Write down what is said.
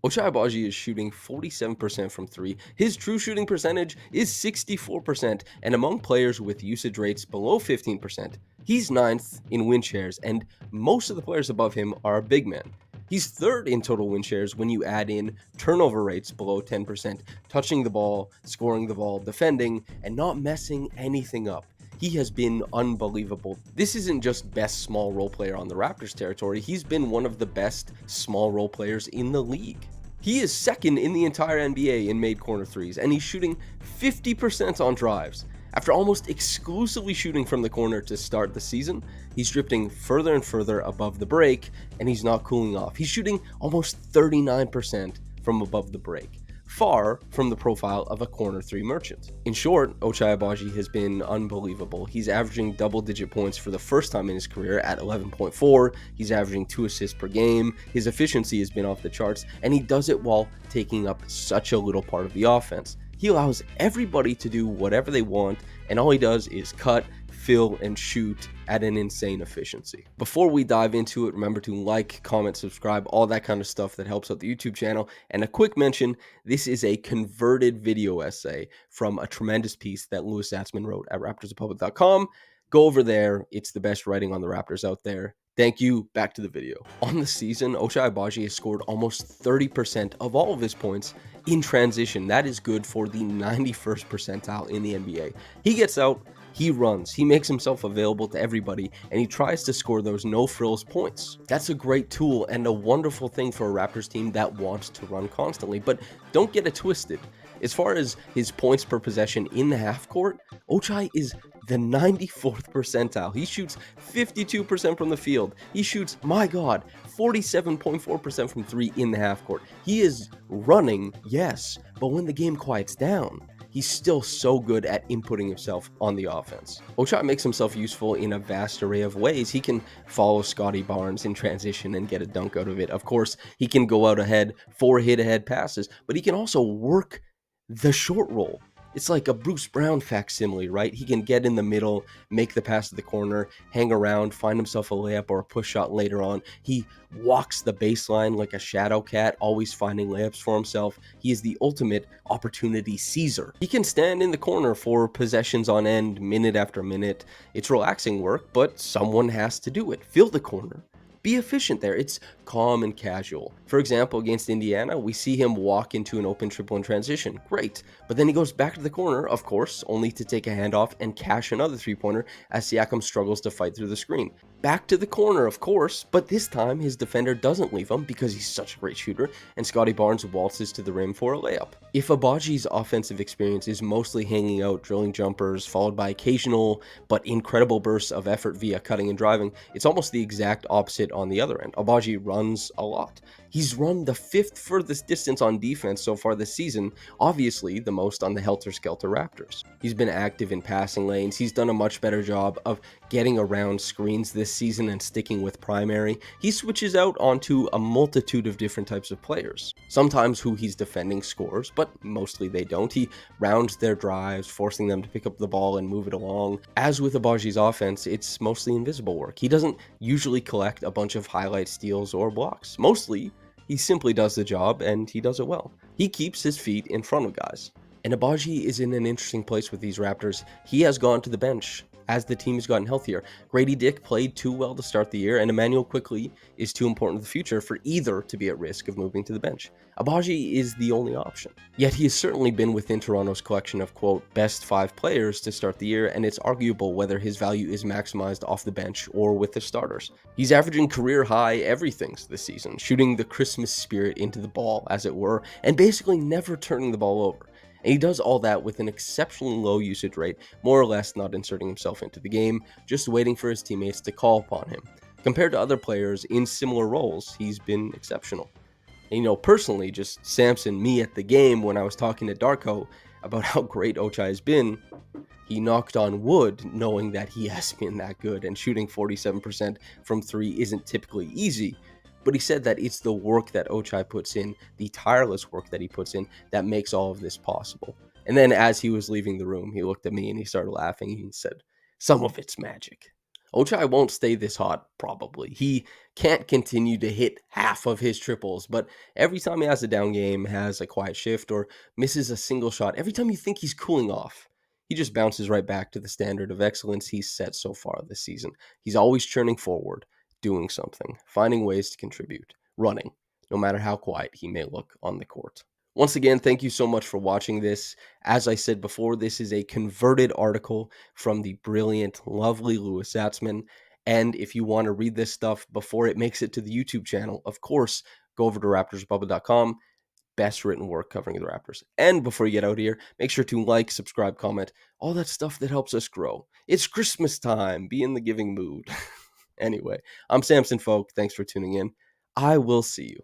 Ochai Agbaji is shooting 47% from three. His true shooting percentage is 64%, and among players with usage rates below 15%, he's ninth in win shares, and most of the players above him are big men. He's third in total win shares when you add in turnover rates below 10%, touching the ball, scoring the ball, defending, and not messing anything up. He has been unbelievable. This isn't just best small role player on the Raptors territory, he's been one of the best small role players in the league. He is second in the entire NBA in made corner threes, and he's shooting 50% on drives. After almost exclusively shooting from the corner to start the season, he's drifting further and further above the break, and he's not cooling off. He's shooting almost 39% from above the break, far from the profile of a corner three merchant. In short, Ochai Agbaji has been unbelievable. He's averaging double-digit points for the first time in his career at 11.4. He's averaging 2 assists per game. His efficiency has been off the charts, and he does it while taking up such a little part of the offense. He allows everybody to do whatever they want, and all he does is cut, fill, and shoot at an insane efficiency. Before we dive into it, remember to like, comment, subscribe, all that kind of stuff that helps out the YouTube channel. And a quick mention, this is a converted video essay from a tremendous piece that Louis Zatzman wrote at raptorsrepublic.com. Go over there. It's the best writing on the Raptors out there. Thank you. Back to the video. On the season, Ochai Agbaji has scored almost 30% of all of his points in transition. That is good for the 91st percentile in the NBA. He gets out, he runs, he makes himself available to everybody, and he tries to score those no-frills points. That's a great tool and a wonderful thing for a Raptors team that wants to run constantly, but don't get it twisted. As far as his points per possession in the half court, Ochai is the 94th percentile. He shoots 52% from the field. He shoots, my God, 47.4% from three in the half court. He is running, yes, but when the game quiets down, he's still so good at inputting himself on the offense. Ochai makes himself useful in a vast array of ways. He can follow Scottie Barnes in transition and get a dunk out of it. Of course, he can go out ahead for hit-ahead passes, but he can also work the short roll. It's like a Bruce Brown facsimile, right? He can get in the middle, make the pass to the corner, hang around, find himself a layup or a push shot later on. He walks the baseline like a shadow cat, always finding layups for himself. He is the ultimate opportunity seizer. He can stand in the corner for possessions on end, minute after minute. It's relaxing work, but someone has to do it. Fill the corner. Be efficient there. It's calm and casual. For example, against Indiana, we see him walk into an open triple in transition. Great. But then he goes back to the corner, of course, only to take a handoff and cash another three-pointer as Siakam struggles to fight through the screen. Back to the corner, of course, but this time his defender doesn't leave him because he's such a great shooter, and Scottie Barnes waltzes to the rim for a layup. If Agbaji's offensive experience is mostly hanging out, drilling jumpers, followed by occasional but incredible bursts of effort via cutting and driving, it's almost the exact opposite on the other end. Agbaji runs a lot. He's run the 5th furthest distance on defense so far this season, obviously the most on the helter-skelter Raptors. He's been active in passing lanes. He's done a much better job of getting around screens this season and sticking with primary. He switches out onto a multitude of different types of players. Sometimes who he's defending scores, but mostly they don't. He rounds their drives, forcing them to pick up the ball and move it along. As with Agbaji's offense, it's mostly invisible work. He doesn't usually collect a bunch of highlight steals or blocks. Mostly, he simply does the job, and he does it well. He keeps his feet in front of guys. And Agbaji is in an interesting place with these Raptors. He has gone to the bench as the team has gotten healthier. Grady Dick played too well to start the year, and Emmanuel Quickley is too important to the future for either to be at risk of moving to the bench. Agbaji is the only option. Yet he has certainly been within Toronto's collection of, quote, best 5 players to start the year, and it's arguable whether his value is maximized off the bench or with the starters. He's averaging career-high everythings this season, shooting the Christmas spirit into the ball, as it were, and basically never turning the ball over. And he does all that with an exceptionally low usage rate, more or less not inserting himself into the game, just waiting for his teammates to call upon him. Compared to other players in similar roles, he's been exceptional. And personally, just Samson, me at the game when I was talking to Darko about how great Ochai has been, he knocked on wood knowing that he has been that good, and shooting 47% from 3 isn't typically easy. But he said that it's the work that Ochai puts in, the tireless work that he puts in, that makes all of this possible. And then as he was leaving the room, he looked at me and he started laughing. He said, "Some of it's magic." Ochai won't stay this hot, probably. He can't continue to hit half of his triples, but every time he has a down game, has a quiet shift, or misses a single shot, every time you think he's cooling off, he just bounces right back to the standard of excellence he's set so far this season. He's always churning forward, doing something, finding ways to contribute, running, no matter how quiet he may look on the court. Once again, thank you so much for watching this. As I said before, this is a converted article from the brilliant, lovely Louis Zatzman. And if you want to read this stuff before it makes it to the YouTube channel, of course, go over to raptorsbubba.com. Best written work covering the Raptors. And before you get out here, make sure to like, subscribe, comment, all that stuff that helps us grow. It's Christmas time. Be in the giving mood. Anyway, I'm Samson Folk. Thanks for tuning in. I will see you